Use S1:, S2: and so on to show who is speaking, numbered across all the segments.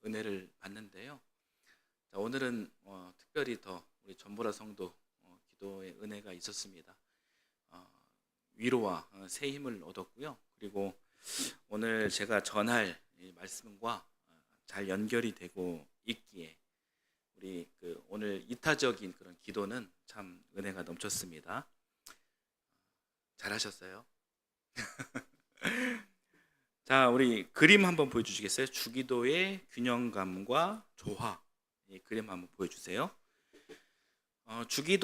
S1: 은혜를 받는데요. 자, 오늘은 특별히 더 우리 전보라 성도 기도의 은혜가 있었습니다. 어, 위로와 새 힘을 얻었고요. 그리고 오늘 제가 전할 이 말씀과 잘 연결이 되고 있기에 우리 오늘 이타적인 그런 기도는 참 은혜가 넘쳤습니다. 잘하셨어요? 자, 우리 그림 한번 보여주시겠어요? 주기도의 균형감과 조화. 이 그림 한번 보여주세요. 주의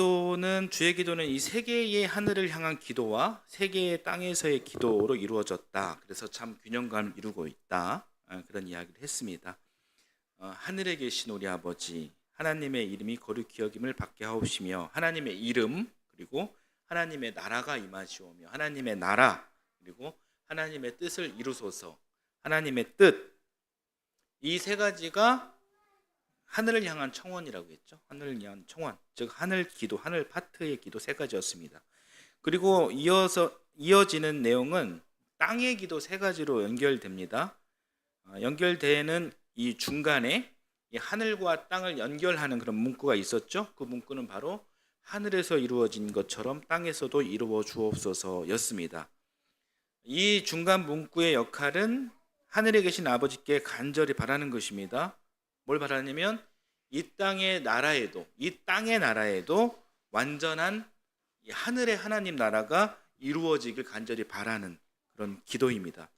S1: 기도는 이 세계의 하늘을 향한 기도와 세계의 땅에서의 기도로 이루어졌다. 그래서 참 균형감을 이루고 있다. 그런 이야기를 했습니다. 하늘에 계신 우리 아버지, 하나님의 이름이 거룩히 여김을 받게 하옵시며, 하나님의 이름, 그리고 하나님의 나라가 임하시오며, 하나님의 나라, 그리고 하나님의 뜻을 이루소서. 하나님의 뜻, 이 세 가지가 하늘을 향한 청원이라고 했죠. 하늘을 향한 청원, 즉 하늘 기도, 하늘 파트의 기도 세 가지였습니다. 그리고 이어지는 내용은 땅의 기도 세 가지로 연결됩니다. 연결되는 이 중간에 이 하늘과 땅을 연결하는 그런 문구가 있었죠. 그 문구는 바로 하늘에서 이루어진 것처럼 땅에서도 이루어 주옵소서였습니다. 이 중간 문구의 역할은 하늘에 계신 아버지께 간절히 바라는 것입니다. 뭘 바라냐면 이 땅의 나라에도 완전한 이 하늘의 하나님 나라가 이루어지길 간절히 바라는 그런 기도입니다.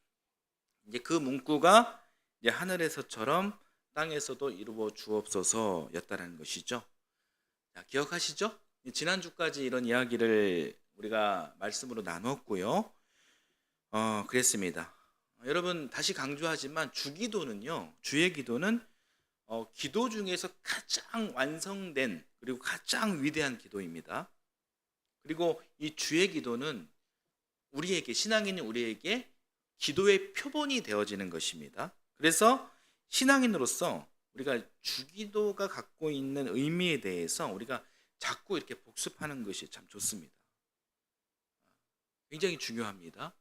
S1: 이제 그 문구가 이제 하늘에서처럼 땅에서도 이루어 주옵소서였다는 것이죠. 자, 기억하시죠? 지난주까지 이런 이야기를 우리가 말씀으로 나눴고요. 그랬습니다. 여러분, 다시 강조하지만 주의 기도는 기도 중에서 가장 완성된 그리고 가장 위대한 기도입니다. 그리고 이 주의 기도는 신앙인인 우리에게 기도의 표본이 되어지는 것입니다. 그래서 신앙인으로서 우리가 주기도가 갖고 있는 의미에 대해서 우리가 자꾸 이렇게 복습하는 것이 참 좋습니다. 굉장히 중요합니다.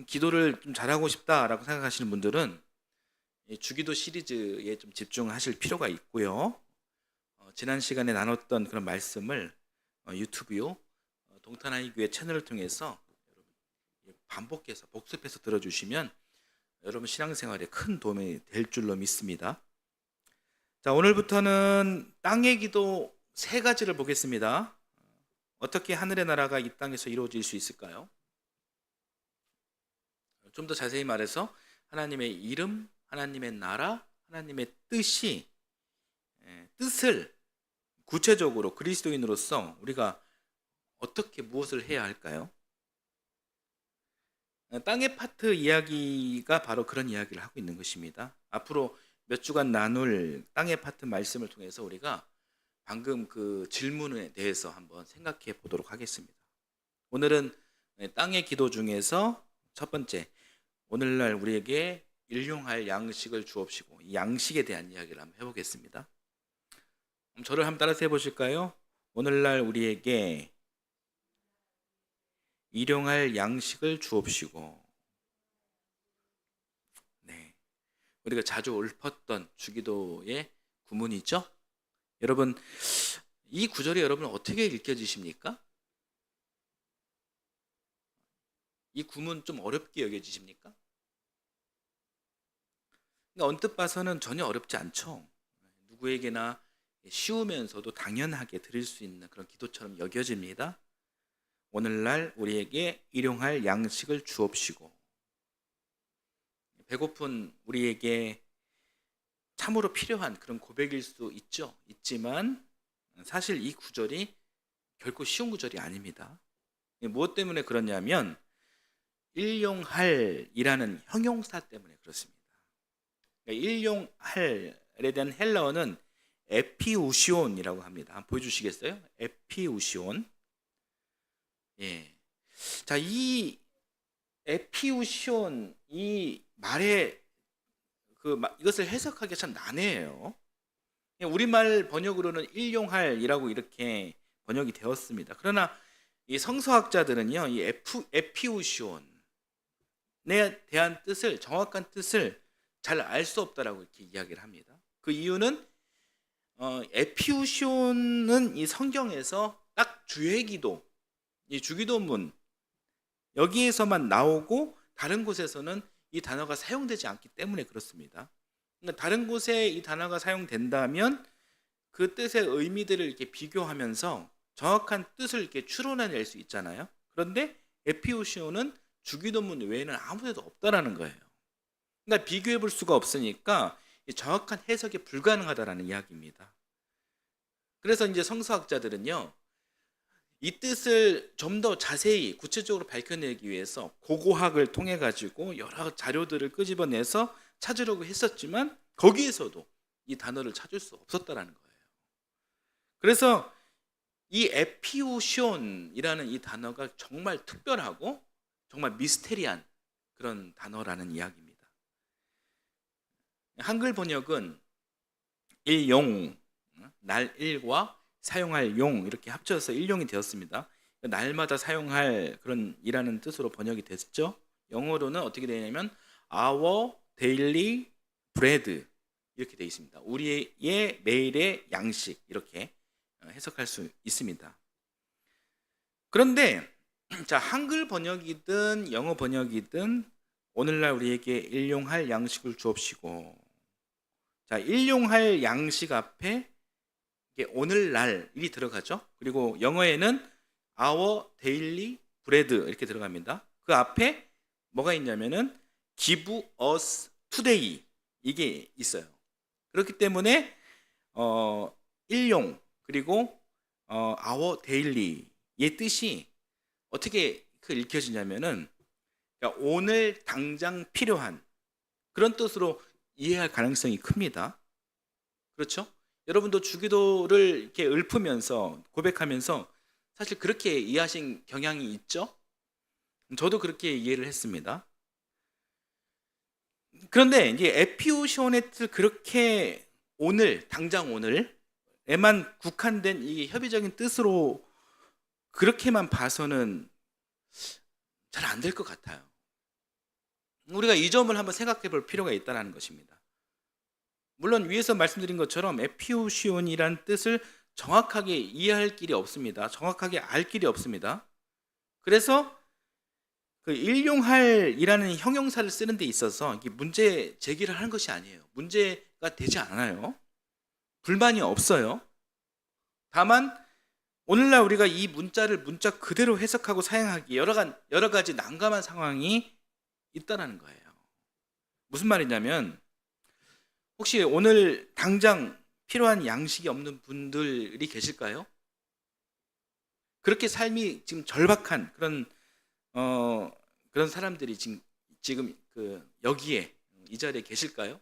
S1: 기도를 좀 잘하고 싶다라고 생각하시는 분들은 주기도 시리즈에 좀 집중하실 필요가 있고요. 지난 시간에 나눴던 그런 말씀을 유튜브요, 동탄하이교회 채널을 통해서 반복해서 복습해서 들어주시면 여러분 신앙생활에 큰 도움이 될 줄로 믿습니다. 자, 오늘부터는 땅의 기도 세 가지를 보겠습니다. 어떻게 하늘의 나라가 이 땅에서 이루어질 수 있을까요? 좀 더 자세히 말해서 하나님의 이름, 하나님의 나라, 하나님의 뜻을 구체적으로 그리스도인으로서 우리가 어떻게 무엇을 해야 할까요? 땅의 파트 이야기가 바로 그런 이야기를 하고 있는 것입니다. 앞으로 몇 주간 나눌 땅의 파트 말씀을 통해서 우리가 방금 그 질문에 대해서 한번 생각해 보도록 하겠습니다. 오늘은 땅의 기도 중에서 첫 번째, 오늘날 우리에게 일용할 양식을 주옵시고, 이 양식에 대한 이야기를 한번 해보겠습니다. 저를 한번 따라서 해보실까요? 오늘날 우리에게 일용할 양식을 주옵시고. 네, 우리가 자주 읊었던 주기도의 구문이죠. 여러분, 이 구절이 여러분 어떻게 읽혀지십니까? 이 구문 좀 어렵게 여겨지십니까? 언뜻 봐서는 전혀 어렵지 않죠. 누구에게나 쉬우면서도 당연하게 드릴 수 있는 그런 기도처럼 여겨집니다. 오늘날 우리에게 일용할 양식을 주옵시고. 배고픈 우리에게 참으로 필요한 그런 고백일 수 있지만 사실 이 구절이 결코 쉬운 구절이 아닙니다. 무엇 때문에 그러냐면 일용할이라는 형용사 때문에 그렇습니다. 일용할에 대한 헬라어는 에피우시온이라고 합니다. 한번 보여주시겠어요? 에피우시온. 예. 자, 이 에피우시온 이 말에 이것을 해석하기가 참 난해해요. 우리말 번역으로는 일용할이라고 이렇게 번역이 되었습니다. 그러나 이 성서학자들은요, 이 에피우시온에 대한 뜻을, 정확한 뜻을 잘 알 수 없다라고 이렇게 이야기를 합니다. 그 이유는 에피우시온은 이 성경에서 딱 주의 기도, 이 주기도문 여기에서만 나오고 다른 곳에서는 이 단어가 사용되지 않기 때문에 그렇습니다. 그러니까 다른 곳에 이 단어가 사용된다면 그 뜻의 의미들을 이렇게 비교하면서 정확한 뜻을 이렇게 추론해낼 수 있잖아요. 그런데 에피우시온은 주기도문 외에는 아무 데도 없다라는 거예요. 그러니까 비교해 볼 수가 없으니까 정확한 해석이 불가능하다라는 이야기입니다. 그래서 이제 성서학자들은요, 이 뜻을 좀 더 자세히 구체적으로 밝혀내기 위해서 고고학을 통해 가지고 여러 자료들을 끄집어내서 찾으려고 했었지만 거기에서도 이 단어를 찾을 수 없었다라는 거예요. 그래서 이 에피우시온이라는 이 단어가 정말 특별하고 정말 미스테리한 그런 단어라는 이야기입니다. 한글 번역은 일용, 날일과 사용할 용 이렇게 합쳐서 일용이 되었습니다. 날마다 사용할 그런 이라는 뜻으로 번역이 됐죠. 영어로는 어떻게 되냐면 our daily bread 이렇게 되어 있습니다. 우리의 매일의 양식 이렇게 해석할 수 있습니다. 그런데 자, 한글 번역이든 영어 번역이든 오늘날 우리에게 일용할 양식을 주옵시고, 자, 일용할 양식 앞에 오늘날이 들어가죠. 그리고 영어에는 our daily bread 이렇게 들어갑니다. 그 앞에 뭐가 있냐면은 give us today 이게 있어요. 그렇기 때문에 일용 그리고 our daily의 뜻이 어떻게 읽혀지냐면은 오늘 당장 필요한 그런 뜻으로 이해할 가능성이 큽니다. 그렇죠? 여러분도 주기도를 이렇게 읊으면서 고백하면서 사실 그렇게 이해하신 경향이 있죠? 저도 그렇게 이해를 했습니다. 그런데 이제 에피우시온의 뜻을 그렇게 오늘, 당장 오늘에만 국한된 이 협의적인 뜻으로 그렇게만 봐서는 잘 안 될 것 같아요. 우리가 이 점을 한번 생각해 볼 필요가 있다는 것입니다. 물론 위에서 말씀드린 것처럼 에피우시온이란 뜻을 정확하게 이해할 길이 없습니다. 정확하게 알 길이 없습니다. 그래서 그 일용할이라는 형용사를 쓰는 데 있어서 이게 문제 제기를 하는 것이 아니에요. 문제가 되지 않아요. 불만이 없어요. 다만 오늘날 우리가 이 문자를 문자 그대로 해석하고 사용하기 여러 가지 난감한 상황이 있다는 거예요. 무슨 말이냐면 혹시 오늘 당장 필요한 양식이 없는 분들이 계실까요? 그렇게 삶이 지금 절박한 그런 사람들이 지금 여기에 이 자리에 계실까요?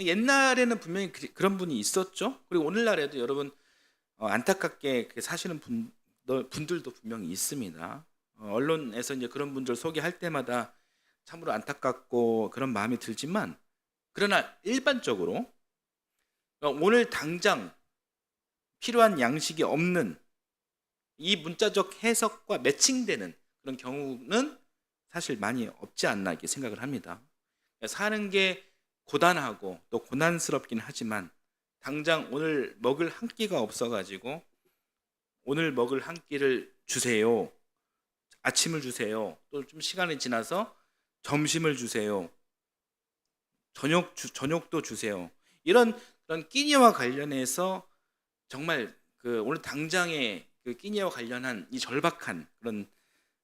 S1: 옛날에는 분명히 그런 분이 있었죠. 그리고 오늘날에도 여러분 안타깝게 사시는 분들도 분명히 있습니다. 언론에서 이제 그런 분들 소개할 때마다 참으로 안타깝고 그런 마음이 들지만, 그러나 일반적으로 오늘 당장 필요한 양식이 없는 이 문자적 해석과 매칭되는 그런 경우는 사실 많이 없지 않나 이렇게 생각을 합니다. 사는 게 고단하고 또 고난스럽긴 하지만 당장 오늘 먹을 한 끼가 없어가지고 오늘 먹을 한 끼를 주세요, 아침을 주세요, 또 좀 시간이 지나서 점심을 주세요, 저녁도 주세요, 이런 그런 끼니와 관련해서 정말 오늘 당장의 그 끼니와 관련한 이 절박한 그런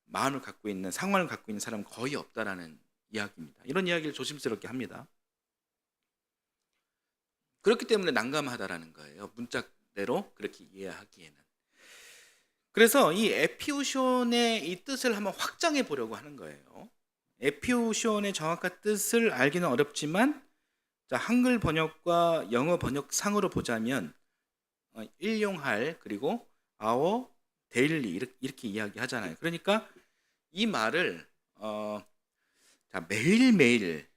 S1: 마음을 갖고 있는 상황을 갖고 있는 사람은 거의 없다라는 이야기입니다. 이런 이야기를 조심스럽게 합니다. 그렇기 때문에 난감하다라는 거예요. 문자대로 그렇게 이해하기에는. 그래서 이 에피우시온의 이 뜻을 한번 확장해 보려고 하는 거예요. 에피우시온의 정확한 뜻을 알기는 어렵지만, 자, 한글 번역과 영어 번역상으로 보자면 일용할 그리고 our daily 이렇게 이야기하잖아요. 그러니까 이 말을 자, 매일매일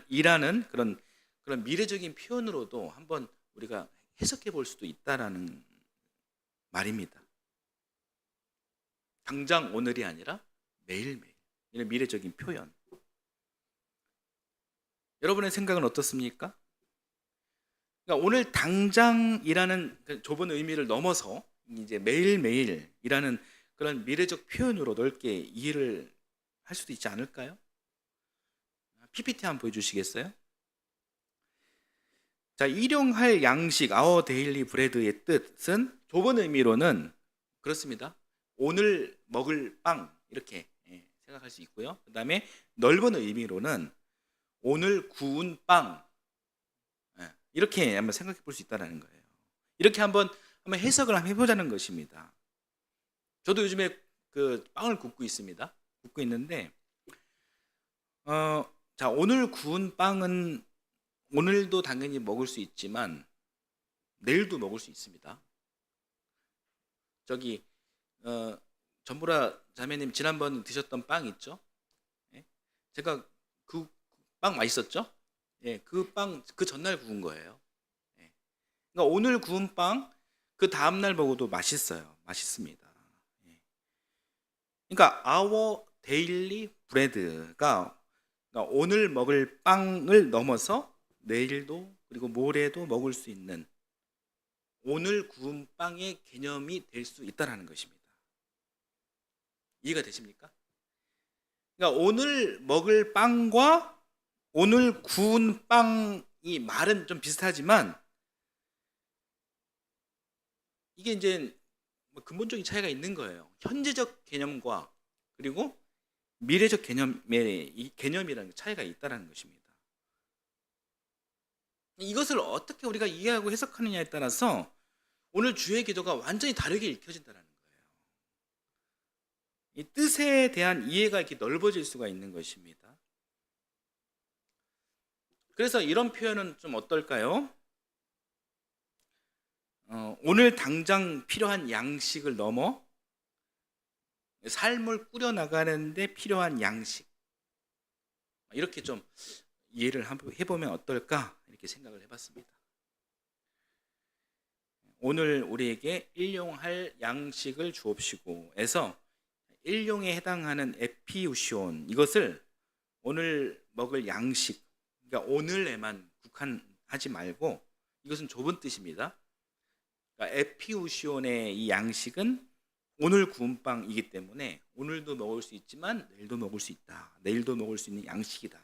S1: 이라는 그런 미래적인 표현으로도 한번 우리가 해석해 볼 수도 있다라는 말입니다. 당장 오늘이 아니라 매일매일. 이런 미래적인 표현. 여러분의 생각은 어떻습니까? 그러니까 오늘 당장이라는 그 좁은 의미를 넘어서 이제 매일매일이라는 그런 미래적 표현으로 넓게 이해를 할 수도 있지 않을까요? PPT 한번 보여주시겠어요? 자, 일용할 양식, our daily bread의 뜻은 좁은 의미로는 그렇습니다. 오늘 먹을 빵 이렇게 생각할 수 있고요. 그 다음에 넓은 의미로는 오늘 구운 빵 이렇게 한번 생각해 볼 수 있다는 거예요. 이렇게 한번 해석을 한번 해보자는 것입니다. 저도 요즘에 그 빵을 굽고 있습니다. 굽고 있는데 자, 오늘 구운 빵은 오늘도 당연히 먹을 수 있지만 내일도 먹을 수 있습니다. 저기 전보라 자매님 지난번 드셨던 빵 있죠? 예? 제가 그 빵 맛있었죠? 예, 그 빵 그 전날 구운 거예요. 예. 그러니까 오늘 구운 빵 그 다음날 먹어도 맛있어요. 맛있습니다. 예. 그러니까 our daily bread가 그러니까 오늘 먹을 빵을 넘어서 내일도 그리고 모레도 먹을 수 있는 오늘 구운 빵의 개념이 될 수 있다는 것입니다. 이해가 되십니까? 그러니까 오늘 먹을 빵과 오늘 구운 빵이 말은 좀 비슷하지만 이게 이제 근본적인 차이가 있는 거예요. 현재적 개념과 그리고 미래적 개념의 이 개념이라는 차이가 있다는 것입니다. 이것을 어떻게 우리가 이해하고 해석하느냐에 따라서 오늘 주의 기도가 완전히 다르게 읽혀진다는 거예요. 이 뜻에 대한 이해가 이렇게 넓어질 수가 있는 것입니다. 그래서 이런 표현은 좀 어떨까요? 오늘 당장 필요한 양식을 넘어 삶을 꾸려나가는데 필요한 양식, 이렇게 좀 이해를 해보면 어떨까 이렇게 생각을 해봤습니다. 오늘 우리에게 일용할 양식을 주옵시고 에서 일용에 해당하는 에피우시온, 이것을 오늘 먹을 양식, 그러니까 오늘에만 국한하지 말고 이것은 좁은 뜻입니다. 그러니까 에피우시온의 이 양식은 오늘 구운 빵이기 때문에 오늘도 먹을 수 있지만 내일도 먹을 수 있다. 내일도 먹을 수 있는 양식이다.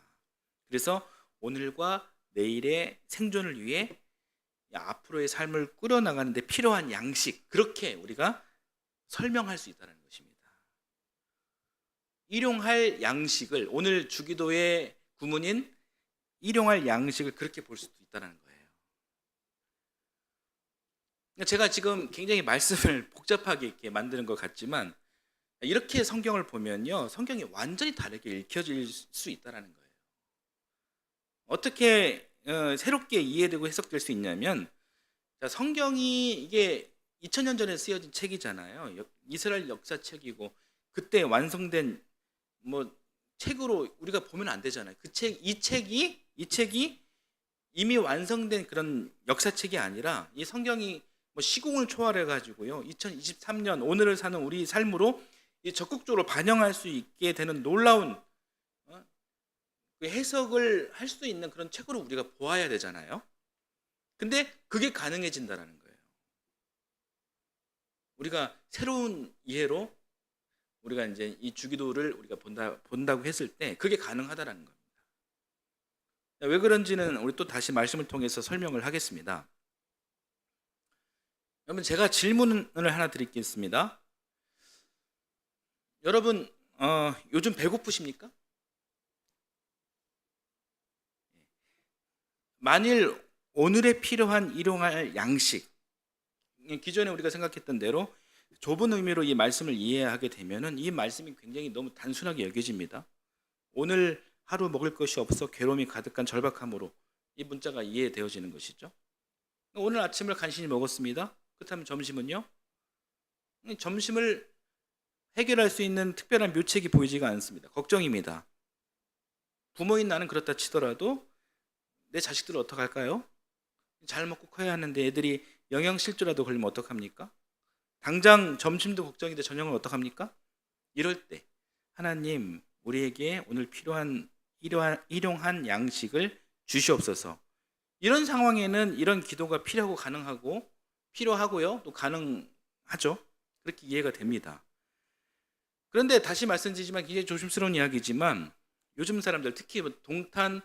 S1: 그래서 오늘과 내일의 생존을 위해 앞으로의 삶을 꾸려나가는 데 필요한 양식, 그렇게 우리가 설명할 수 있다는 것입니다. 일용할 양식을, 오늘 주기도의 구문인 일용할 양식을 그렇게 볼 수도 있다는 거예요. 제가 지금 굉장히 말씀을 복잡하게 이렇게 만드는 것 같지만 이렇게 성경을 보면요, 성경이 완전히 다르게 읽혀질 수 있다는 거예요. 어떻게 새롭게 이해되고 해석될 수 있냐면, 성경이 이게 2000년 전에 쓰여진 책이잖아요. 이스라엘 역사책이고 그때 완성된 책으로 우리가 보면 안 되잖아요. 이 책이 이미 완성된 그런 역사책이 아니라 이 성경이 시공을 초월해 가지고요, 2023년 오늘을 사는 우리 삶으로 적극적으로 반영할 수 있게 되는 놀라운 해석을 할 수 있는 그런 책으로 우리가 보아야 되잖아요. 근데 그게 가능해진다는 거예요. 우리가 새로운 이해로 우리가 이제 이 주기도를 우리가 본다고 했을 때 그게 가능하다는 겁니다. 왜 그런지는 우리 또 다시 말씀을 통해서 설명을 하겠습니다. 여러분, 제가 질문을 하나 드리겠습니다. 여러분, 요즘 배고프십니까? 만일 오늘에 필요한 일용할 양식, 기존에 우리가 생각했던 대로 좁은 의미로 이 말씀을 이해하게 되면은 이 말씀이 굉장히 너무 단순하게 여겨집니다. 오늘 하루 먹을 것이 없어 괴로움이 가득한 절박함으로 이 문자가 이해되어지는 것이죠. 오늘 아침을 간신히 먹었습니다. 그렇다면 점심은요? 점심을 해결할 수 있는 특별한 묘책이 보이지가 않습니다. 걱정입니다. 부모인 나는 그렇다 치더라도 내 자식들은 어떡할까요? 잘 먹고 커야 하는데 애들이 영양실조라도 걸리면 어떡합니까? 당장 점심도 걱정인데 저녁은 어떡합니까? 이럴 때 하나님 우리에게 오늘 필요한 일용한 양식을 주시옵소서. 이런 상황에는 이런 기도가 필요하고요. 또 가능하죠. 그렇게 이해가 됩니다. 그런데 다시 말씀드리지만 굉장히 조심스러운 이야기지만 요즘 사람들 특히 동탄,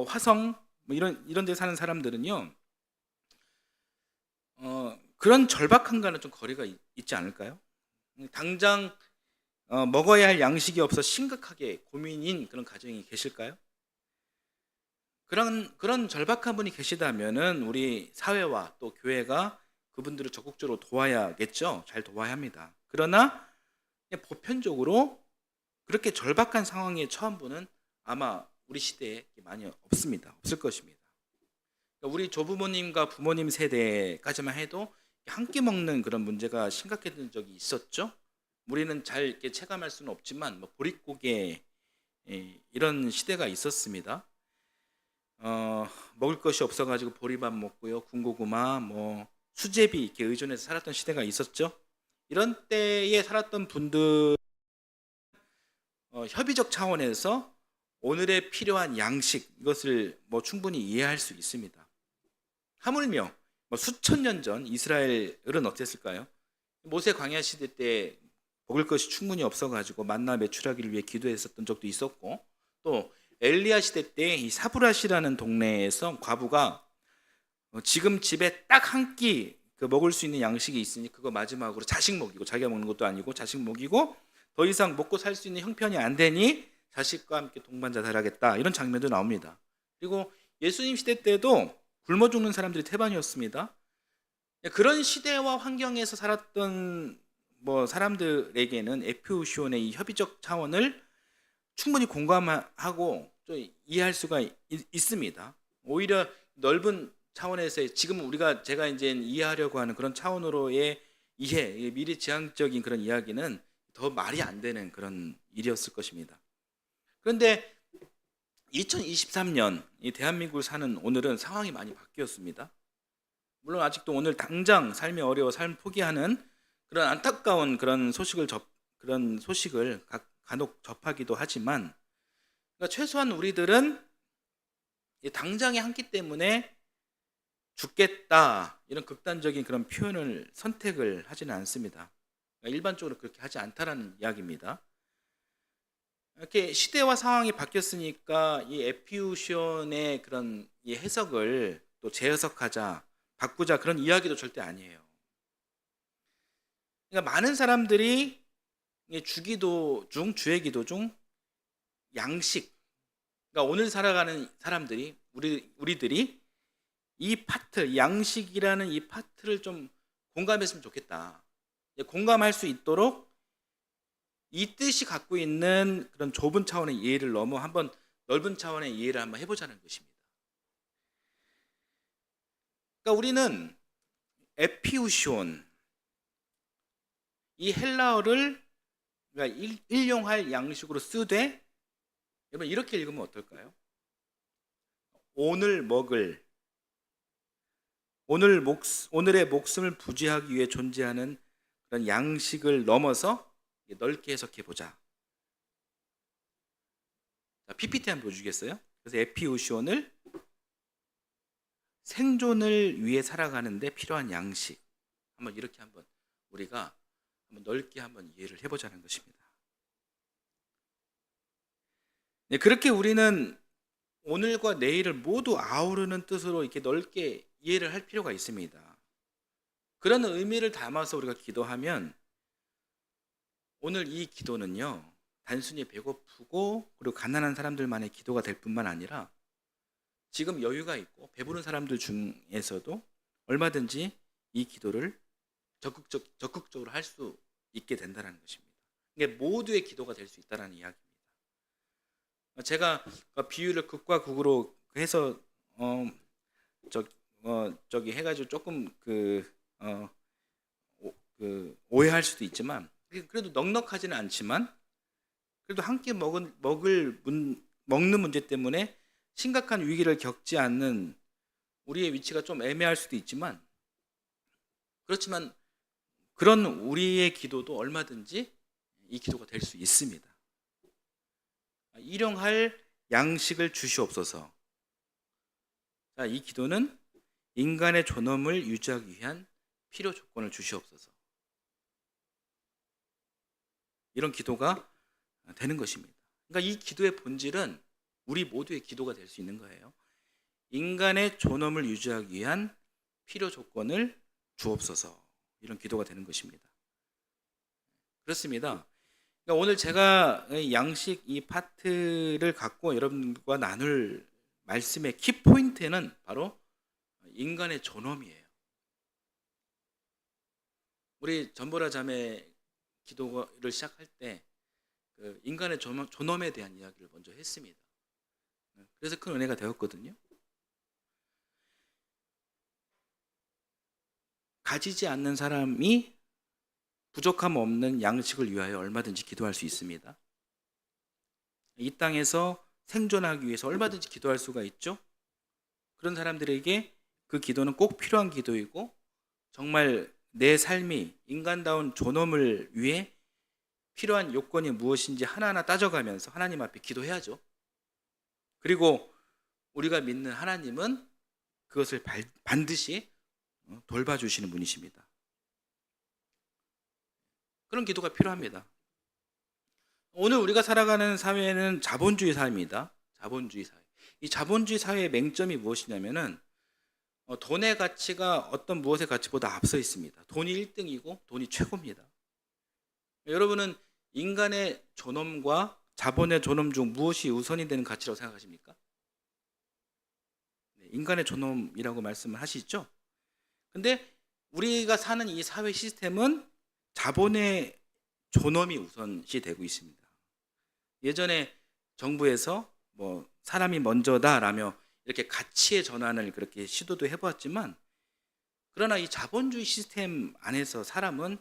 S1: 화성 이런 데 사는 사람들은요. 그런 절박함과는 좀 거리가 있지 않을까요? 당장 먹어야 할 양식이 없어 심각하게 고민인 그런 가정이 계실까요? 그런 절박한 분이 계시다면은 우리 사회와 또 교회가 그분들을 적극적으로 도와야겠죠. 잘 도와야 합니다. 그러나 그냥 보편적으로 그렇게 절박한 상황에 처한 분은 아마 우리 시대에 많이 없을 것입니다. 그러니까 우리 조부모님과 부모님 세대까지만 해도 한 끼 먹는 그런 문제가 심각했던 적이 있었죠. 우리는 잘 이렇게 체감할 수는 없지만 보릿고개 이런 시대가 있었습니다. 먹을 것이 없어가지고 보리밥 먹고요, 군고구마, 수제비 이렇게 의존해서 살았던 시대가 있었죠. 이런 때에 살았던 분들 협의적 차원에서 오늘의 필요한 양식 이것을 충분히 이해할 수 있습니다. 하물며 수천 년 전 이스라엘은 어땠을까요? 모세 광야 시대 때 먹을 것이 충분히 없어가지고 만나 매출하기를 위해 기도했었던 적도 있었고, 또 엘리야 시대 때 이 사브랏이라는 동네에서 과부가 지금 집에 딱 한 끼 먹을 수 있는 양식이 있으니 그거 마지막으로 자식 먹이고, 자기가 먹는 것도 아니고 자식 먹이고 더 이상 먹고 살 수 있는 형편이 안 되니 자식과 함께 동반자 달하겠다, 이런 장면도 나옵니다. 그리고 예수님 시대 때도 굶어 죽는 사람들이 태반이었습니다. 그런 시대와 환경에서 살았던 사람들에게는 에피우시온의 이 협의적 차원을 충분히 공감하고 좀 이해할 수가 있습니다. 오히려 넓은 차원에서 지금 제가 이제 이해하려고 하는 그런 차원으로의 이해, 미래지향적인 그런 이야기는 더 말이 안 되는 그런 일이었을 것입니다. 그런데 2023년 이 대한민국을 사는 오늘은 상황이 많이 바뀌었습니다. 물론 아직도 오늘 당장 삶이 어려워 삶 포기하는 그런 안타까운 그런 소식을 간혹 접하기도 하지만, 그러니까 최소한 우리들은 당장의 한 끼 때문에 죽겠다 이런 극단적인 그런 표현을 선택을 하지는 않습니다. 그러니까 일반적으로 그렇게 하지 않다라는 이야기입니다. 이렇게 시대와 상황이 바뀌었으니까 이 에피우시온의 그런 이 해석을 또 재해석하자, 바꾸자, 그런 이야기도 절대 아니에요. 그러니까 많은 사람들이 주의 기도 중 양식, 그러니까 오늘 살아가는 사람들이 우리들이 이 양식이라는 이 파트를 좀 공감했으면 좋겠다. 공감할 수 있도록 이 뜻이 갖고 있는 그런 좁은 차원의 이해를 넘어 한번 넓은 차원의 이해를 한번 해보자는 것입니다. 그러니까 우리는 에피우시온, 이 헬라어를 그러니까 일용할 양식으로 쓰되, 여러분 이렇게 읽으면 어떨까요? 오늘의 목숨을 부지하기 위해 존재하는 그런 양식을 넘어서 넓게 해석해 보자. PPT 한번 보여주겠어요? 그래서 에피우시온을 생존을 위해 살아가는데 필요한 양식, 이렇게 우리가 넓게 이해를 해보자는 것입니다. 네, 그렇게 우리는 오늘과 내일을 모두 아우르는 뜻으로 이렇게 넓게 이해를 할 필요가 있습니다. 그런 의미를 담아서 우리가 기도하면 오늘 이 기도는요, 단순히 배고프고 그리고 가난한 사람들만의 기도가 될 뿐만 아니라 지금 여유가 있고 배부른 사람들 중에서도 얼마든지 이 기도를 적극적으로 할 수 있게 된다는 것입니다. 이게 모두의 기도가 될 수 있다는 이야기입니다. 제가 비유를 극과 극으로 해서 저기 해가지고 조금 오해할 수도 있지만, 그래도 넉넉하지는 않지만 그래도 한 끼 먹는 문제 때문에 심각한 위기를 겪지 않는 우리의 위치가 좀 애매할 수도 있지만, 그렇지만 그런 우리의 기도도 얼마든지 이 기도가 될 수 있습니다. 일용할 양식을 주시옵소서. 자, 이 기도는 인간의 존엄을 유지하기 위한 필요 조건을 주시옵소서. 이런 기도가 되는 것입니다. 그러니까 이 기도의 본질은 우리 모두의 기도가 될 수 있는 거예요. 인간의 존엄을 유지하기 위한 필요 조건을 주옵소서. 이런 기도가 되는 것입니다. 그렇습니다. 그러니까 오늘 제가 양식 이 파트를 갖고 여러분과 나눌 말씀의 키포인트는 바로 인간의 존엄이에요. 우리 전보라 자매 기도를 시작할 때 인간의 존엄에 대한 이야기를 먼저 했습니다. 그래서 큰 은혜가 되었거든요. 가지지 않는 사람이 부족함 없는 양식을 위하여 얼마든지 기도할 수 있습니다. 이 땅에서 생존하기 위해서 얼마든지 기도할 수가 있죠. 그런 사람들에게 그 기도는 꼭 필요한 기도이고, 정말 내 삶이 인간다운 존엄을 위해 필요한 요건이 무엇인지 하나하나 따져가면서 하나님 앞에 기도해야죠. 그리고 우리가 믿는 하나님은 그것을 반드시 돌봐주시는 분이십니다. 그런 기도가 필요합니다. 오늘 우리가 살아가는 사회는 자본주의 사회입니다. 자본주의 사회. 이 자본주의 사회의 맹점이 무엇이냐면은 돈의 가치가 어떤 무엇의 가치보다 앞서 있습니다. 돈이 1등이고 돈이 최고입니다. 여러분은 인간의 존엄과 자본의 존엄 중 무엇이 우선이 되는 가치라고 생각하십니까? 인간의 존엄이라고 말씀을 하시죠? 근데 우리가 사는 이 사회 시스템은 자본의 존엄이 우선시 되고 있습니다. 예전에 정부에서 사람이 먼저다라며 이렇게 가치의 전환을 그렇게 시도도 해보았지만, 그러나 이 자본주의 시스템 안에서 사람은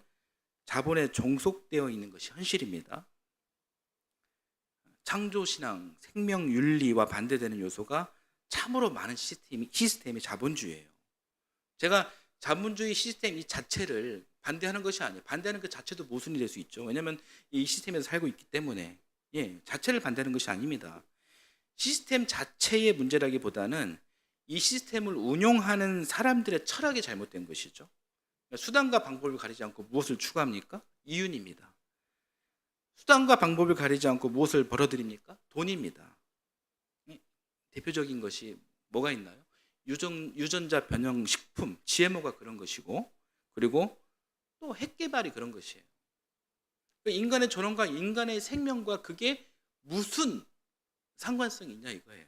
S1: 자본에 종속되어 있는 것이 현실입니다. 창조신앙, 생명윤리와 반대되는 요소가 참으로 많은 시스템이 자본주의예요. 제가 자본주의 시스템 이 자체를 반대하는 것이 아니에요. 반대하는 그 자체도 모순이 될 수 있죠. 왜냐하면 이 시스템에서 살고 있기 때문에. 자체를 반대하는 것이 아닙니다. 시스템 자체의 문제라기보다는 이 시스템을 운용하는 사람들의 철학이 잘못된 것이죠. 수단과 방법을 가리지 않고 무엇을 추구합니까? 이윤입니다. 수단과 방법을 가리지 않고 무엇을 벌어들입니까? 돈입니다. 대표적인 것이 뭐가 있나요? 유전자 변형 식품, GMO가 그런 것이고, 그리고 또 핵개발이 그런 것이에요. 인간의 존엄과 인간의 생명과 그게 무슨 상관성이 있냐 이거예요.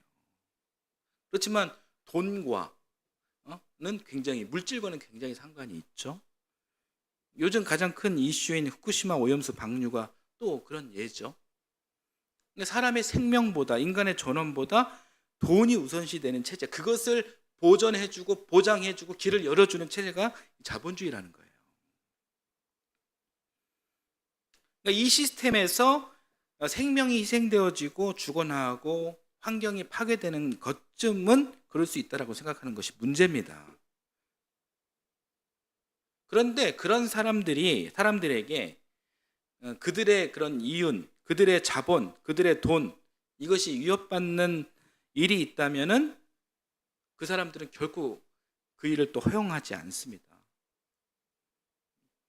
S1: 그렇지만 돈과는 굉장히, 물질과는 굉장히 상관이 있죠. 요즘 가장 큰 이슈인 후쿠시마 오염수 방류가 또 그런 예죠. 사람의 생명보다, 인간의 존엄보다 돈이 우선시 되는 체제, 그것을 보전해주고 보장해주고 길을 열어주는 체제가 자본주의라는 거예요. 이 시스템에서 생명이 희생되어지고 죽어나가고 환경이 파괴되는 것쯤은 그럴 수 있다고 생각하는 것이 문제입니다. 그런데 그런 사람들에게 그들의 그런 이윤, 그들의 자본, 그들의 돈, 이것이 위협받는 일이 있다면은 그 사람들은 결코 그 일을 또 허용하지 않습니다.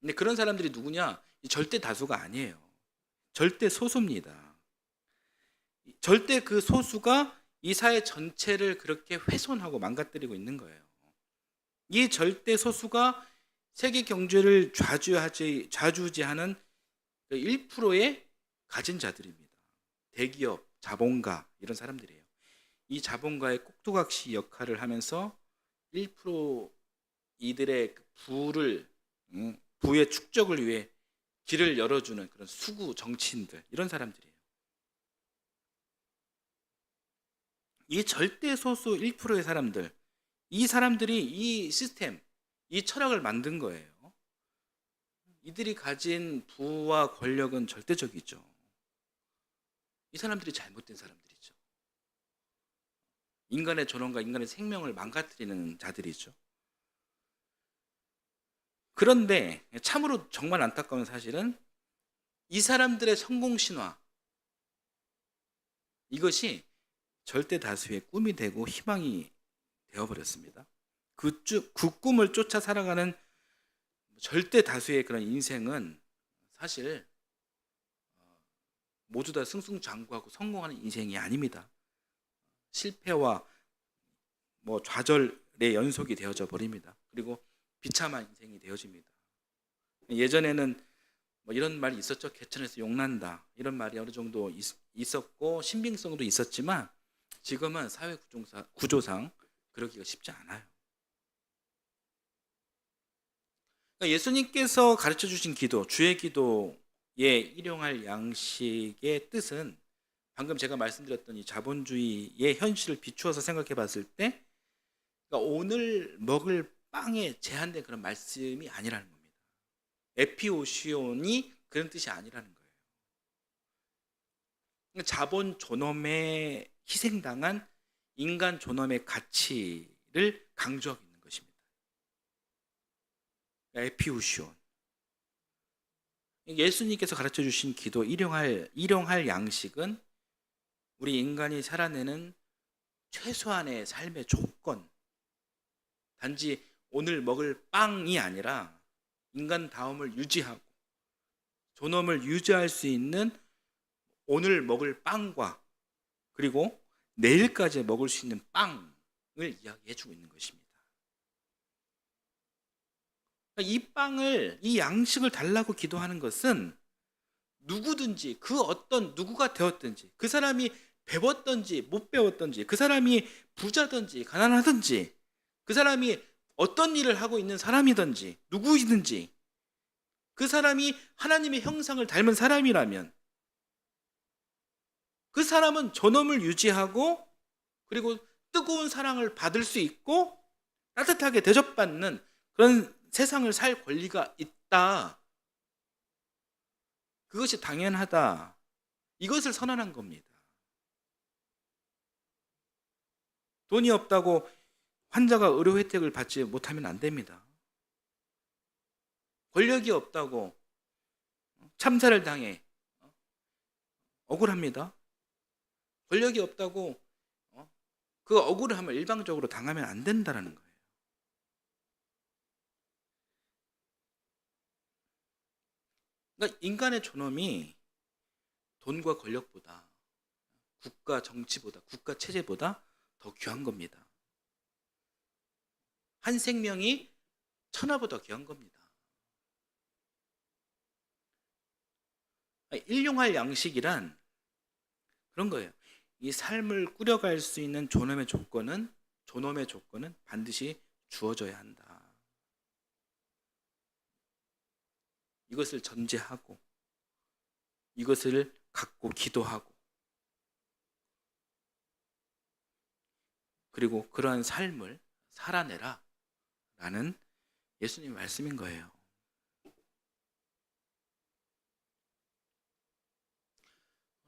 S1: 근데 그런 사람들이 누구냐? 절대 다수가 아니에요. 절대 소수입니다. 절대 그 소수가 이 사회 전체를 그렇게 훼손하고 망가뜨리고 있는 거예요. 이 절대 소수가 세계 경제를 좌지우지하는 1%의 가진 자들입니다. 대기업, 자본가, 이런 사람들이에요. 이 자본가의 꼭두각시 역할을 하면서 1% 이들의 부의 축적을 위해 길을 열어주는 그런 수구 정치인들, 이런 사람들이에요. 이 절대 소수 1%의 사람들, 이 사람들이 이 시스템, 이 철학을 만든 거예요. 이들이 가진 부와 권력은 절대적이죠. 이 사람들이 잘못된 사람들이죠. 인간의 존엄과 인간의 생명을 망가뜨리는 자들이죠. 그런데 참으로 정말 안타까운 사실은 이 사람들의 성공 신화, 이것이 절대 다수의 꿈이 되고 희망이 되어버렸습니다. 그 꿈을 쫓아 살아가는 절대 다수의 그런 인생은 사실 모두 다 승승장구하고 성공하는 인생이 아닙니다. 실패와 좌절의 연속이 되어져 버립니다. 그리고 비참한 인생이 되어집니다. 예전에는 이런 말이 있었죠. 개천에서 용난다, 이런 말이 어느 정도 있었고 신빙성도 있었지만 지금은 사회 구조상 그러기가 쉽지 않아요. 그러니까 예수님께서 가르쳐 주신 기도, 주의 기도에 일용할 양식의 뜻은 방금 제가 말씀드렸던 이 자본주의의 현실을 비추어서 생각해 봤을 때, 그러니까 오늘 먹을 빵에 제한된 그런 말씀이 아니라는 겁니다. 에피오시온이 그런 뜻이 아니라는 거예요. 그러니까 자본 존엄에 희생당한 인간 존엄의 가치를 강조하고 있는 것입니다. 그러니까 에피오시온. 예수님께서 가르쳐 주신 기도, 일용할 양식은 우리 인간이 살아내는 최소한의 삶의 조건, 단지 오늘 먹을 빵이 아니라 인간다움을 유지하고 존엄을 유지할 수 있는 오늘 먹을 빵과 그리고 내일까지 먹을 수 있는 빵을 이야기해 주고 있는 것입니다. 이 양식을 달라고 기도하는 것은 누구든지 그 어떤 누구가 되었든지, 그 사람이 배웠든지 못 배웠든지, 그 사람이 부자든지 가난하든지, 그 사람이 어떤 일을 하고 있는 사람이든지 누구이든지 그 사람이 하나님의 형상을 닮은 사람이라면 그 사람은 존엄을 유지하고 그리고 뜨거운 사랑을 받을 수 있고 따뜻하게 대접받는 그런 세상을 살 권리가 있다. 그것이 당연하다. 이것을 선언한 겁니다. 돈이 없다고 환자가 의료 혜택을 받지 못하면 안 됩니다. 권력이 없다고 참사를 당해 억울합니다. 권력이 없다고 그 억울함을 일방적으로 당하면 안 된다는 거예요. 그러니까 인간의 존엄이 돈과 권력보다, 국가 정치보다, 국가 체제보다 더 귀한 겁니다. 한 생명이 천하보다 귀한 겁니다. 일용할 양식이란 그런 거예요. 이 삶을 꾸려갈 수 있는 존엄의 조건은 반드시 주어져야 한다. 이것을 전제하고 이것을 갖고 기도하고 그리고 그러한 삶을 살아내라 라는 예수님의 말씀인 거예요.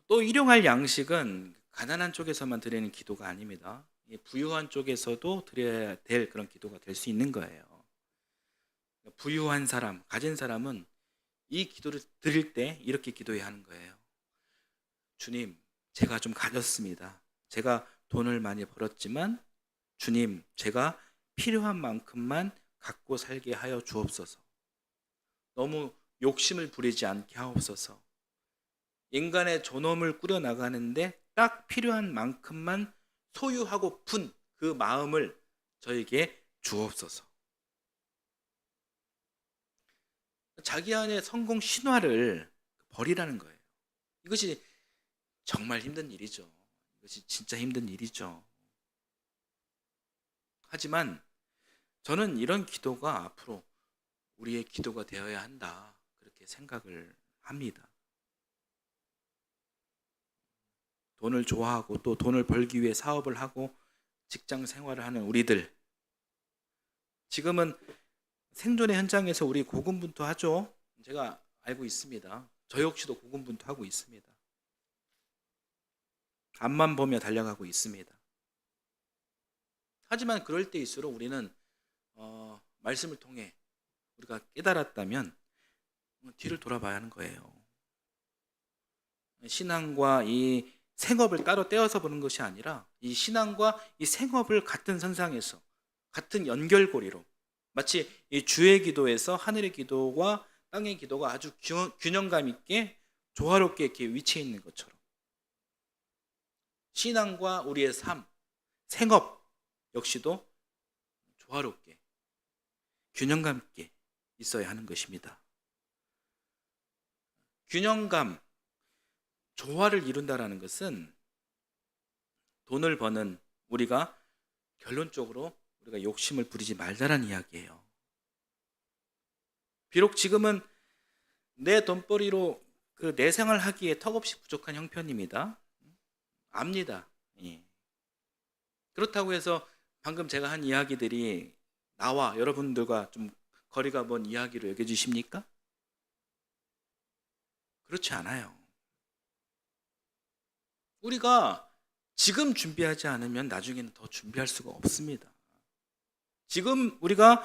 S1: 또 일용할 양식은 가난한 쪽에서만 드리는 기도가 아닙니다. 부유한 쪽에서도 드려야 될 그런 기도가 될 수 있는 거예요. 부유한 사람, 가진 사람은 이 기도를 드릴 때 이렇게 기도해야 하는 거예요. 주님, 제가 좀 가졌습니다. 제가 돈을 많이 벌었지만 주님, 제가 필요한 만큼만 갖고 살게 하여 주옵소서. 너무 욕심을 부리지 않게 하옵소서. 인간의 존엄을 꾸려나가는데 딱 필요한 만큼만 소유하고픈 그 마음을 저에게 주옵소서. 자기 안에 성공 신화를 버리라는 거예요. 이것이 정말 힘든 일이죠. 이것이 진짜 힘든 일이죠. 하지만 저는 이런 기도가 앞으로 우리의 기도가 되어야 한다, 그렇게 생각을 합니다. 돈을 좋아하고 또 돈을 벌기 위해 사업을 하고 직장 생활을 하는 우리들, 지금은 생존의 현장에서 우리 고군분투하죠. 제가 알고 있습니다. 저 역시도 고군분투하고 있습니다. 앞만 보며 달려가고 있습니다. 하지만 그럴 때일수록 우리는 말씀을 통해 우리가 깨달았다면 뒤를 돌아봐야 하는 거예요. 신앙과 이 생업을 따로 떼어서 보는 것이 아니라 이 신앙과 이 생업을 같은 선상에서 같은 연결고리로 마치 이 주의 기도에서 하늘의 기도와 땅의 기도가 아주 균형감 있게 조화롭게 이렇게 위치해 있는 것처럼 신앙과 우리의 삶, 생업 역시도 조화롭게 균형감 있게 있어야 하는 것입니다. 균형감, 조화를 이룬다라는 것은 돈을 버는 우리가 결론적으로 우리가 욕심을 부리지 말자라는 이야기예요. 비록 지금은 내 돈벌이로 내 생활하기에 턱없이 부족한 형편입니다. 압니다. 예. 그렇다고 해서 방금 제가 한 이야기들이 나와 여러분들과 좀 거리가 먼 이야기로 여겨지십니까? 그렇지 않아요. 우리가 지금 준비하지 않으면 나중에는 더 준비할 수가 없습니다. 지금 우리가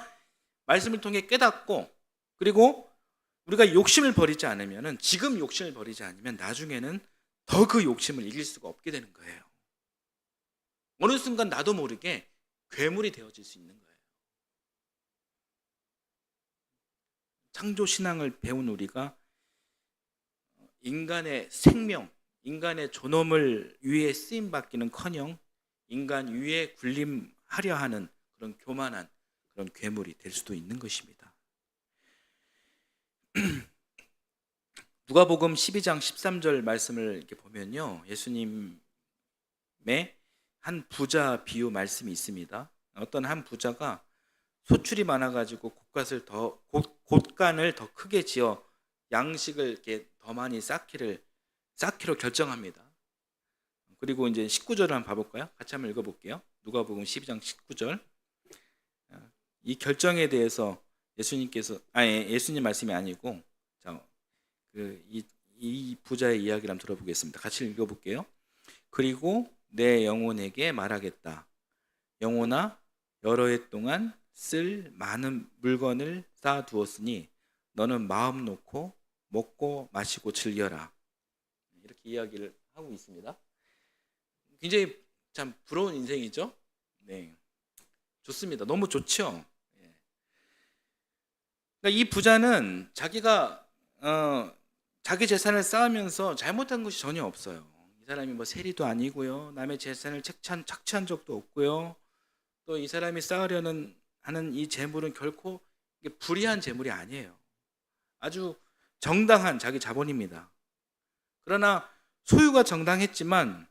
S1: 말씀을 통해 깨닫고 그리고 우리가 욕심을 버리지 않으면 지금 욕심을 버리지 않으면 나중에는 더 그 욕심을 이길 수가 없게 되는 거예요. 어느 순간 나도 모르게 괴물이 되어질 수 있는 거예요. 창조신앙을 배운 우리가 인간의 생명, 인간의 존엄을 위해 쓰임받기는커녕 인간 위에 군림하려 하는 그런 교만한 그런 괴물이 될 수도 있는 것입니다. 누가복음 12장 13절 말씀을 이렇게 보면요, 예수님의 한 부자 비유 말씀이 있습니다. 어떤 한 부자가 소출이 많아가지고 곳간을 더 크게 지어 양식을 이렇게 더 많이 쌓기로 결정합니다. 그리고 이제 19절을 한번 봐볼까요? 같이 한번 읽어볼게요. 누가복음 12장 19절. 이 결정에 대해서 예수님 말씀이 아니고 이 부자의 이야기를 한번 들어보겠습니다. 같이 읽어볼게요. 그리고 내 영혼에게 말하겠다. 영혼아, 여러 해 동안 쓸 많은 물건을 쌓아두었으니 너는 마음 놓고 먹고 마시고 즐겨라. 이렇게 이야기를 하고 있습니다. 굉장히 참 부러운 인생이죠. 네, 좋습니다. 너무 좋죠. 그러니까 이 부자는 자기가 자기 재산을 쌓으면서 잘못한 것이 전혀 없어요. 이 사람이 뭐 세리도 아니고요, 남의 재산을 착취한 적도 없고요, 또 이 사람이 쌓으려는 하는 이 재물은 결코 불의한 재물이 아니에요. 아주 정당한 자기 자본입니다. 그러나 소유가 정당했지만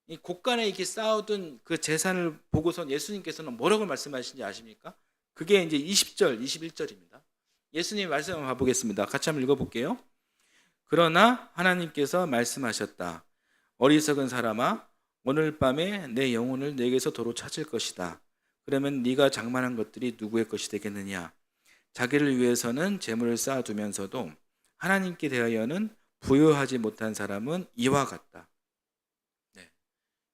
S1: 이 곳간에 이렇게 쌓아둔 그 재산을 보고선 예수님께서는 뭐라고 말씀하시는지 아십니까? 그게 이제 20절, 21절입니다. 예수님 말씀 한번 봐보겠습니다. 같이 한번 읽어볼게요. 그러나 하나님께서 말씀하셨다. 어리석은 사람아, 오늘 밤에 내 영혼을 내게서 도로 찾을 것이다. 그러면 네가 장만한 것들이 누구의 것이 되겠느냐? 자기를 위해서는 재물을 쌓아두면서도 하나님께 대하여는 부유하지 못한 사람은 이와 같다. 네.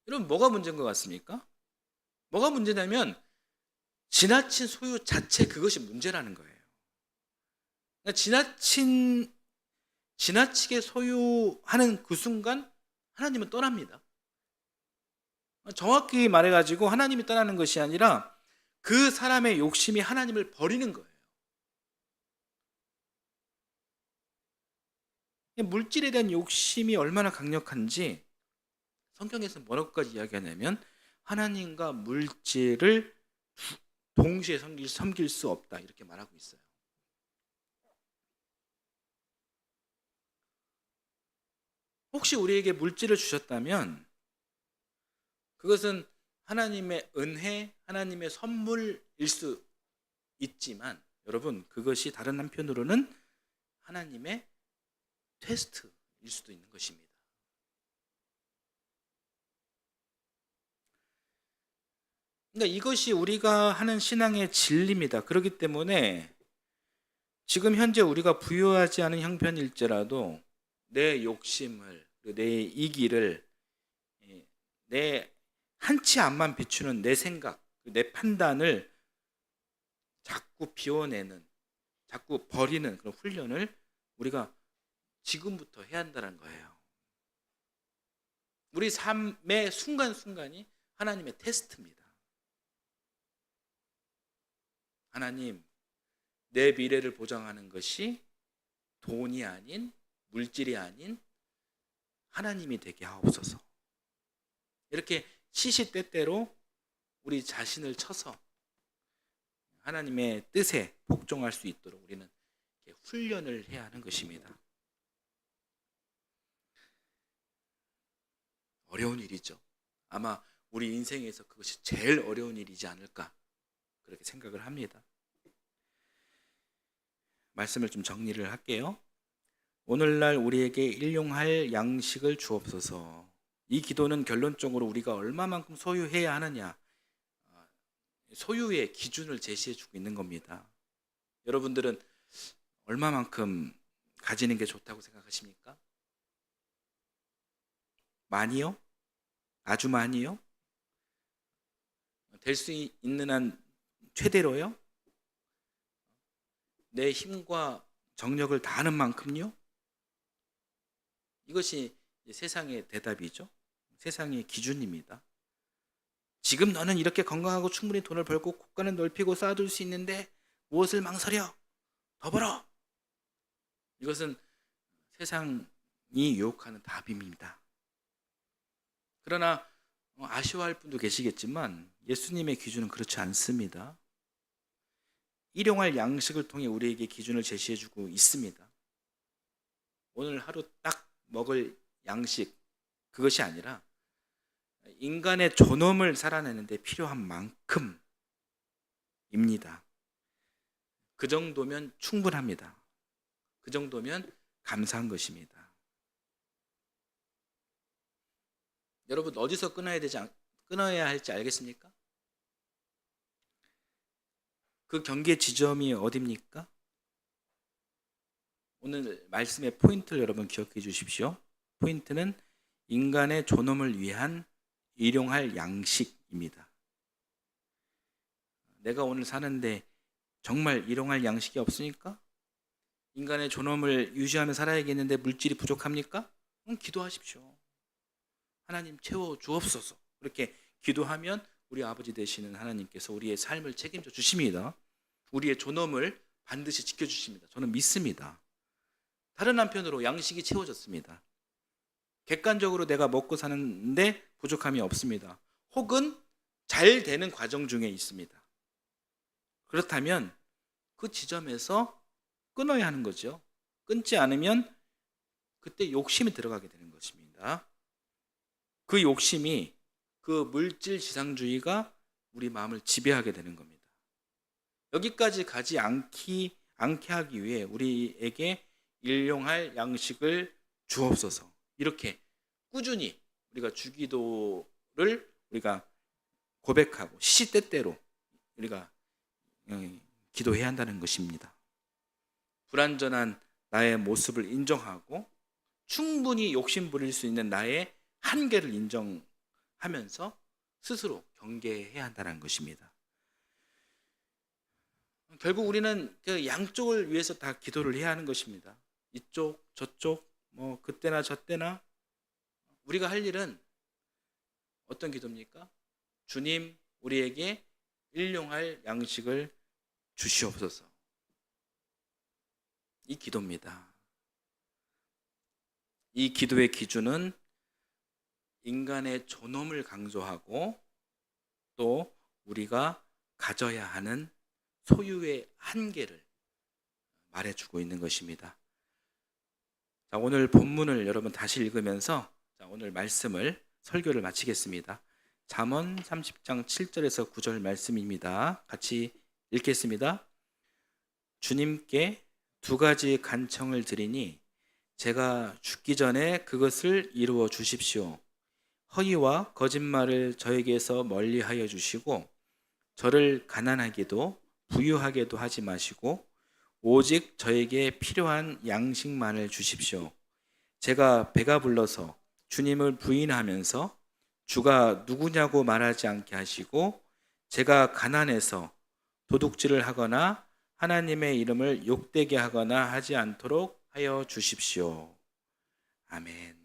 S1: 여러분, 뭐가 문제인 것 같습니까? 뭐가 문제냐면 지나친 소유 자체, 그것이 문제라는 거예요. 그러니까 지나치게 소유하는 그 순간 하나님은 떠납니다. 정확히 말해가지고 하나님이 떠나는 것이 아니라 그 사람의 욕심이 하나님을 버리는 거예요. 물질에 대한 욕심이 얼마나 강력한지 성경에서 뭐라고까지 이야기하냐면 하나님과 물질을 동시에 섬길 수 없다, 이렇게 말하고 있어요. 혹시 우리에게 물질을 주셨다면 그것은 하나님의 은혜, 하나님의 선물일 수 있지만 여러분, 그것이 다른 한편으로는 하나님의 테스트일 수도 있는 것입니다. 그러니까 이것이 우리가 하는 신앙의 진리입니다. 그렇기 때문에 지금 현재 우리가 부유하지 않은 형편일지라도 내 욕심을, 내 이기를, 내 한치 앞만 비추는 내 생각, 내 판단을 자꾸 비워내는, 자꾸 버리는 그런 훈련을 우리가 지금부터 해야 한다는 거예요. 우리 삶의 순간순간이 하나님의 테스트입니다. 하나님, 내 미래를 보장하는 것이 돈이 아닌, 물질이 아닌 하나님이 되게 하옵소서. 이렇게 시시때때로 우리 자신을 쳐서 하나님의 뜻에 복종할 수 있도록 우리는 훈련을 해야 하는 것입니다. 어려운 일이죠. 아마 우리 인생에서 그것이 제일 어려운 일이지 않을까 그렇게 생각을 합니다. 말씀을 좀 정리를 할게요. 오늘날 우리에게 일용할 양식을 주옵소서. 이 기도는 결론적으로 우리가 얼마만큼 소유해야 하느냐, 소유의 기준을 제시해 주고 있는 겁니다. 여러분들은 얼마만큼 가지는 게 좋다고 생각하십니까? 많이요? 아주 많이요? 될 수 있는 한 최대로요? 내 힘과 정력을 다하는 만큼요? 이것이 세상의 대답이죠. 세상의 기준입니다. 지금 너는 이렇게 건강하고 충분히 돈을 벌고 국가는 넓히고 쌓아둘 수 있는데 무엇을 망설여? 더 벌어! 이것은 세상이 유혹하는 답입니다. 그러나 아쉬워할 분도 계시겠지만 예수님의 기준은 그렇지 않습니다. 일용할 양식을 통해 우리에게 기준을 제시해주고 있습니다. 오늘 하루 딱 먹을 양식, 그것이 아니라 인간의 존엄을 살아내는데 필요한 만큼입니다. 그 정도면 충분합니다. 그 정도면 감사한 것입니다. 여러분, 어디서 끊어야 할지 알겠습니까? 그 경계 지점이 어디입니까? 오늘 말씀의 포인트를 여러분 기억해 주십시오. 포인트는 인간의 존엄을 위한 일용할 양식입니다. 내가 오늘 사는데 정말 일용할 양식이 없으니까? 인간의 존엄을 유지하며 살아야겠는데 물질이 부족합니까? 기도하십시오. 하나님 채워 주옵소서. 그렇게 기도하면 우리 아버지 되시는 하나님께서 우리의 삶을 책임져 주십니다. 우리의 존엄을 반드시 지켜주십니다. 저는 믿습니다. 다른 한편으로 양식이 채워졌습니다. 객관적으로 내가 먹고 사는데 부족함이 없습니다. 혹은 잘 되는 과정 중에 있습니다. 그렇다면 그 지점에서 끊어야 하는 거죠. 끊지 않으면 그때 욕심이 들어가게 되는 것입니다. 그 욕심이, 그 물질 지상주의가 우리 마음을 지배하게 되는 겁니다. 여기까지 가지 않게 하기 위해 우리에게 일용할 양식을 주옵소서. 이렇게 꾸준히 우리가 주기도를 우리가 고백하고 시시때때로 우리가 기도해야 한다는 것입니다. 불완전한 나의 모습을 인정하고 충분히 욕심 부릴 수 있는 나의 한계를 인정하면서 스스로 경계해야 한다는 것입니다. 결국 우리는 그 양쪽을 위해서 다 기도를 해야 하는 것입니다. 이쪽 저쪽 그때나 저때나 우리가 할 일은 어떤 기도입니까? 주님, 우리에게 일용할 양식을 주시옵소서. 이 기도입니다. 이 기도의 기준은 인간의 존엄을 강조하고 또 우리가 가져야 하는 소유의 한계를 말해주고 있는 것입니다. 자, 오늘 본문을 여러분 다시 읽으면서 오늘 말씀을 설교를 마치겠습니다. 잠언 30장 7절에서 9절 말씀입니다. 같이 읽겠습니다. 주님께 두 가지 간청을 드리니 제가 죽기 전에 그것을 이루어 주십시오. 허위와 거짓말을 저에게서 멀리하여 주시고 저를 가난하게도 부유하게도 하지 마시고 오직 저에게 필요한 양식만을 주십시오. 제가 배가 불러서 주님을 부인하면서 주가 누구냐고 말하지 않게 하시고 제가 가난해서 도둑질을 하거나 하나님의 이름을 욕되게 하거나 하지 않도록 하여 주십시오. 아멘.